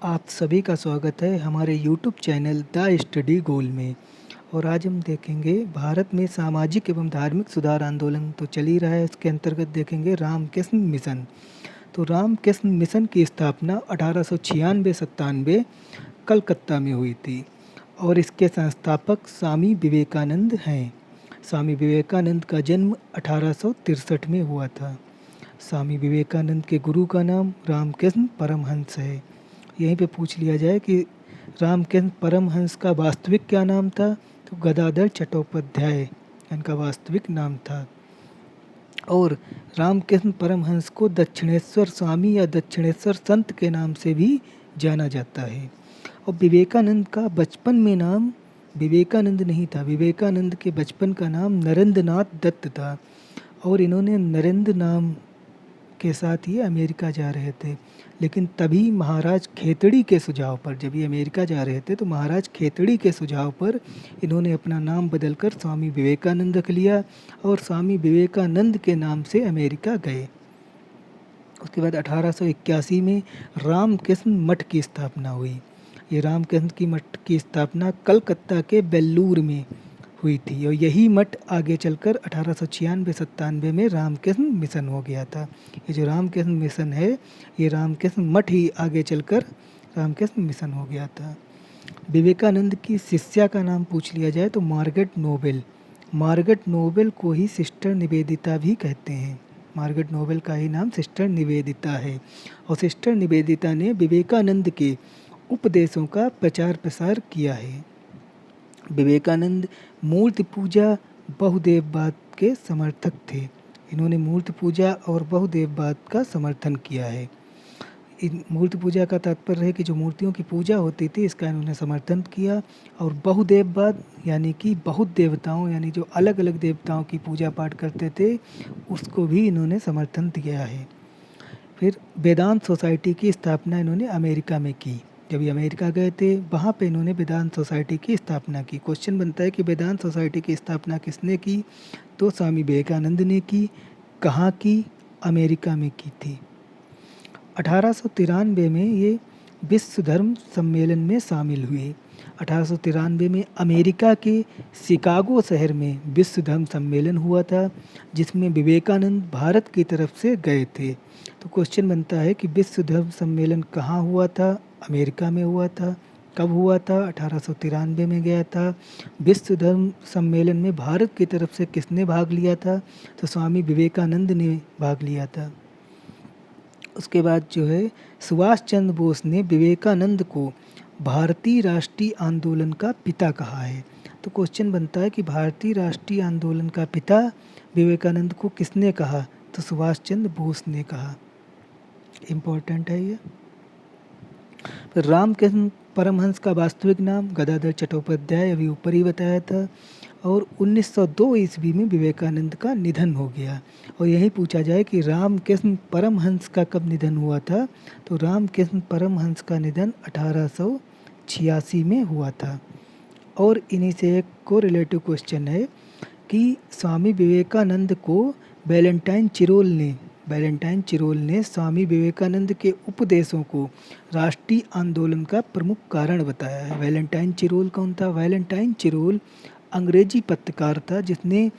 आप सभी का स्वागत है हमारे यूट्यूब चैनल द स्टडी गोल में। और आज हम देखेंगे भारत में सामाजिक एवं धार्मिक सुधार आंदोलन तो चल ही रहा है। इसके अंतर्गत देखेंगे रामकृष्ण मिशन। तो रामकृष्ण मिशन की स्थापना 1896-97 कलकत्ता में हुई थी और इसके संस्थापक स्वामी विवेकानंद हैं। स्वामी विवेकानंद का जन्म 1863 में हुआ था। स्वामी विवेकानंद के गुरु का नाम रामकृष्ण परमहंस है। यहीं पे पूछ लिया जाए कि रामकृष्ण परमहंस का वास्तविक क्या नाम था, तो गदाधर चट्टोपाध्याय इनका वास्तविक नाम था। और रामकृष्ण परमहंस को दक्षिणेश्वर स्वामी या दक्षिणेश्वर संत के नाम से भी जाना जाता है। और विवेकानंद का बचपन में नाम विवेकानंद नहीं था। विवेकानंद के बचपन का नाम नरेंद्र नाथ दत्त था और इन्होंने नरेंद्र नाम के साथ ये अमेरिका जा रहे थे। लेकिन तभी महाराज खेतड़ी के सुझाव पर, जब ये अमेरिका जा रहे थे तो महाराज खेतड़ी के सुझाव पर इन्होंने अपना नाम बदलकर स्वामी विवेकानंद रख लिया और स्वामी विवेकानंद के नाम से अमेरिका गए। उसके बाद 1881 में रामकृष्ण मठ की स्थापना हुई। ये रामकृष्ण की मठ की स्थापना कलकत्ता के बेल्लूर में हुई थी और यही मठ आगे चलकर 1896-97 में रामकृष्ण मिशन हो गया था। ये जो रामकृष्ण मिशन है, ये रामकृष्ण मठ ही आगे चलकर रामकृष्ण मिशन हो गया था। विवेकानंद की शिष्या का नाम पूछ लिया जाए तो मार्गरेट नोबेल। मार्गरेट नोबेल को ही सिस्टर निवेदिता भी कहते हैं। मार्गरेट नोबेल का ही नाम सिस्टर निवेदिता है और सिस्टर निवेदिता ने विवेकानंद के उपदेशों का प्रचार प्रसार किया है। विवेकानंद मूर्ति पूजा बहुदेववाद के समर्थक थे। इन्होंने मूर्ति पूजा और बहुदेववाद का समर्थन किया है। इन मूर्ति पूजा का तात्पर्य है कि जो मूर्तियों की पूजा होती थी इसका इन्होंने समर्थन किया। और बहुदेववाद यानी कि बहुत देवताओं, यानी जो अलग अलग देवताओं की पूजा पाठ करते थे, उसको भी इन्होंने समर्थन दिया है। फिर वेदांत सोसाइटी की स्थापना इन्होंने अमेरिका में की। जब ये अमेरिका गए थे वहाँ पे इन्होंने वेदांत सोसाइटी की स्थापना की। क्वेश्चन बनता है कि वेदांत सोसाइटी की स्थापना किसने की, तो स्वामी विवेकानंद ने की। कहाँ की? अमेरिका में की थी। 1893 में ये विश्व धर्म सम्मेलन में शामिल हुए। 1893 में अमेरिका के शिकागो शहर में विश्व धर्म सम्मेलन हुआ था जिसमें विवेकानंद भारत की तरफ से गए थे। तो क्वेश्चन बनता है कि विश्व धर्म सम्मेलन कहाँ हुआ था? अमेरिका में हुआ था। कब हुआ था? 1893 में गया था। विश्व धर्म सम्मेलन में भारत की तरफ से किसने भाग लिया था? तो स्वामी विवेकानंद ने भाग लिया था। उसके बाद जो है सुभाष चंद्र बोस ने विवेकानंद को भारतीय राष्ट्रीय आंदोलन का पिता कहा है। तो क्वेश्चन बनता है कि भारतीय राष्ट्रीय आंदोलन का पिता विवेकानंद को किसने कहा? तो सुभाष चंद्र बोस ने कहा। इम्पोर्टेंट है ये। फिर रामकृष्ण परमहंस का वास्तविक नाम गदाधर चट्टोपाध्याय, अभी ऊपर ही बताया था। और 1902 ईस्वी में विवेकानंद का निधन हो गया। और यही पूछा जाए कि रामकृष्ण परमहंस का कब निधन हुआ था, तो रामकृष्ण परमहंस का निधन 1886 में हुआ था। और इन्हीं से एक को रिलेटिव क्वेश्चन है कि स्वामी विवेकानंद को वैलेंटाइन चिरोल ने स्वामी विवेकानंद के उपदेशों को राष्ट्रीय आंदोलन का प्रमुख कारण बताया है। वैलेंटाइन चिरोल कौन था? वैलेंटाइन चिरोल अंग्रेजी पत्रकार था जिसने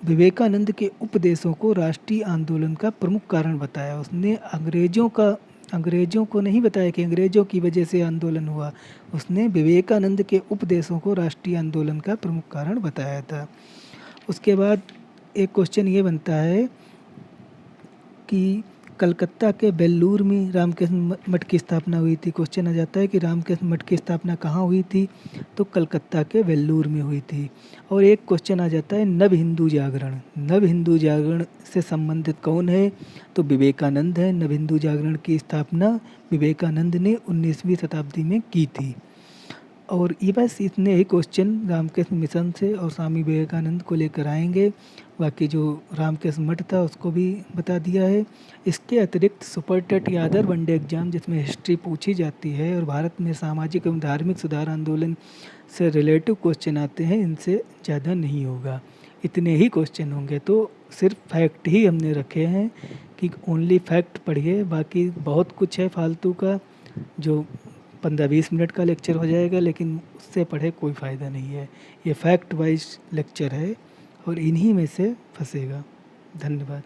विवेकानंद के उपदेशों को राष्ट्रीय आंदोलन का प्रमुख कारण बताया। उसने अंग्रेज़ों को नहीं बताया कि अंग्रेज़ों की वजह से आंदोलन हुआ। उसने विवेकानंद के उपदेशों को राष्ट्रीय आंदोलन का प्रमुख कारण बताया था। उसके बाद एक क्वेश्चन ये बनता है कि कलकत्ता के बेल्लूर में रामकृष्ण मठ की स्थापना हुई थी। क्वेश्चन आ जाता है कि रामकृष्ण मठ की स्थापना कहाँ हुई थी, तो कलकत्ता के बेल्लूर में हुई थी। और एक क्वेश्चन आ जाता है नव हिंदू जागरण से संबंधित कौन है, तो विवेकानंद है। नव हिंदू जागरण की स्थापना विवेकानंद ने 19वीं शताब्दी में की थी। और ये बस इतने ही क्वेश्चन रामकृष्ण मिशन से और स्वामी विवेकानंद को लेकर आएंगे। बाकी जो रामकृष्ण मठ था उसको भी बता दिया है। इसके अतिरिक्त सुपर टेट या अदर वनडे एग्जाम जिसमें हिस्ट्री पूछी जाती है और भारत में सामाजिक एवं धार्मिक सुधार आंदोलन से रिलेटिव क्वेश्चन आते हैं, इनसे ज़्यादा नहीं होगा। इतने ही क्वेश्चन होंगे। तो सिर्फ फैक्ट ही हमने रखे हैं कि ओनली फैक्ट पढ़िए, बाकी बहुत कुछ है फालतू का, जो 15-20 मिनट का लेक्चर हो जाएगा, लेकिन उससे पढ़े कोई फ़ायदा नहीं है। ये फैक्ट वाइज लेक्चर है और इन्हीं में से फंसेगा। धन्यवाद।